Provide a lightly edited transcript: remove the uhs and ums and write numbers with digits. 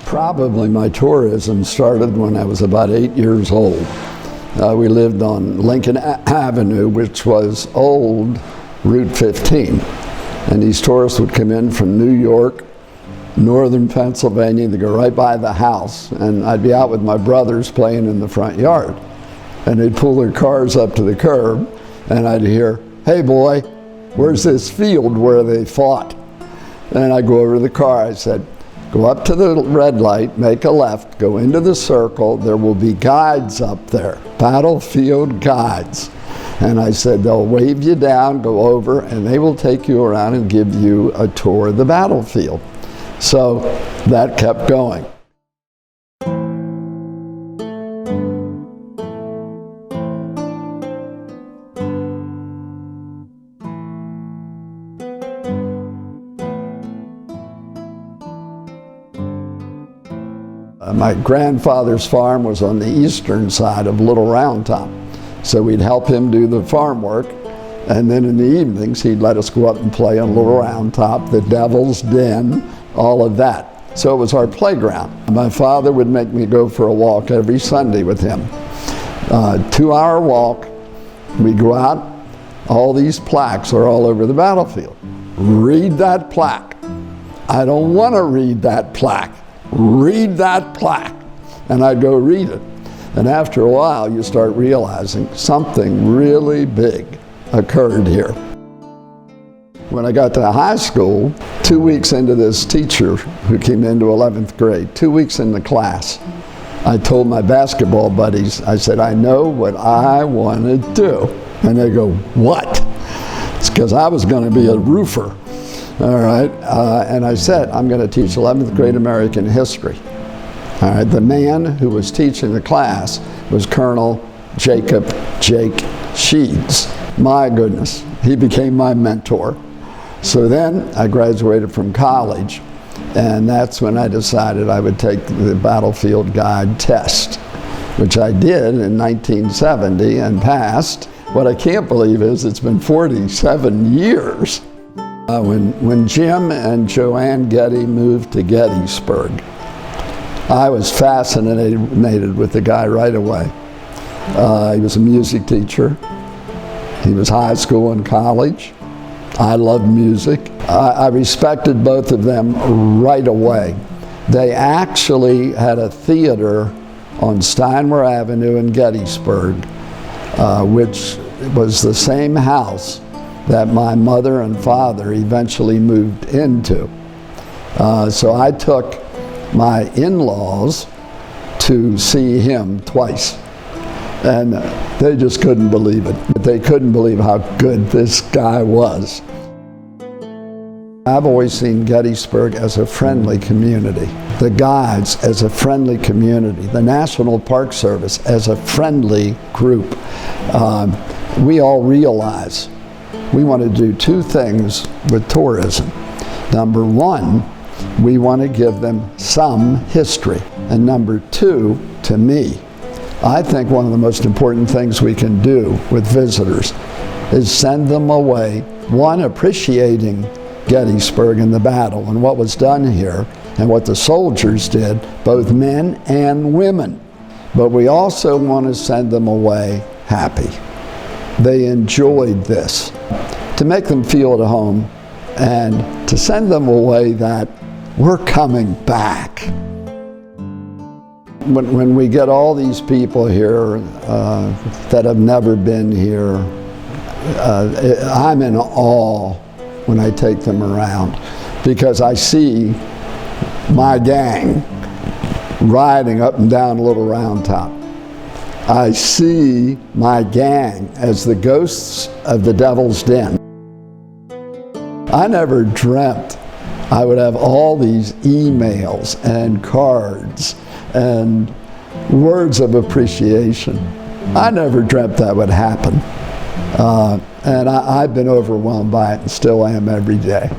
Probably my tourism started when I was about 8 years old. We lived on Lincoln Avenue, which was old Route 15. And these tourists would come in from New York, northern Pennsylvania. They go right by the house, and I'd be out with my brothers playing in the front yard. And they'd pull their cars up to the curb, and I'd hear, "Hey boy, where's this field where they fought?" And I'd go over to the car. I said, "Go up to the red light, make a left, go into the circle. There will be guides up there, battlefield guides." And I said, "They'll wave you down, go over, and they will take you around and give you a tour of the battlefield." So that kept going. My grandfather's farm was on the eastern side of Little Round Top, so we'd help him do the farm work, and then in the evenings he'd let us go up and play on Little Round Top, the Devil's Den, all of that. So it was our playground. My father would make me go for a walk every Sunday with him. 2-hour walk, we'd go out, all these plaques are all over the battlefield. Read that plaque. I don't want to read that plaque. Read that plaque. And I'd go read it. And after a while, you start realizing something really big occurred here. When I got to high school, 2 weeks into this teacher who came into 11th grade, 2 weeks in the class, I told my basketball buddies, I said, "I know what I want to do." And they go, "What?" It's because I was going to be a roofer. All right, and I said, "I'm going to teach 11th grade American history." All right, the man who was teaching the class was Colonel Jacob Jake Sheeds. My goodness, he became my mentor. So then I graduated from college, and that's when I decided I would take the battlefield guide test, which I did in 1970 and passed. What I can't believe is it's been 47 years. When Jim and Joanne Getty moved to Gettysburg, I was fascinated with the guy right away. He was a music teacher. He was high school and college. I loved music. I respected both of them right away. They actually had a theater on Steinwehr Avenue in Gettysburg, which was the same house that my mother and father eventually moved into. So I took my in-laws to see him twice, and they just couldn't believe it. They couldn't believe how good this guy was. I've always seen Gettysburg as a friendly community, the guides as a friendly community, the National Park Service as a friendly group. We all realize we want to do two things with tourism. Number one, we want to give them some history. And number two, to me, I think one of the most important things we can do with visitors is send them away, one, appreciating Gettysburg and the battle and what was done here and what the soldiers did, both men and women. But we also want to send them away happy. They enjoyed this. To make them feel at home and to send them away that we're coming back. When we get all these people here that have never been here, I'm in awe when I take them around, because I see my gang riding up and down Little Round Top. I see my gang as the ghosts of the Devil's Den. I never dreamt I would have all these emails and cards and words of appreciation. I never dreamt that would happen. And I've been overwhelmed by it and still am every day.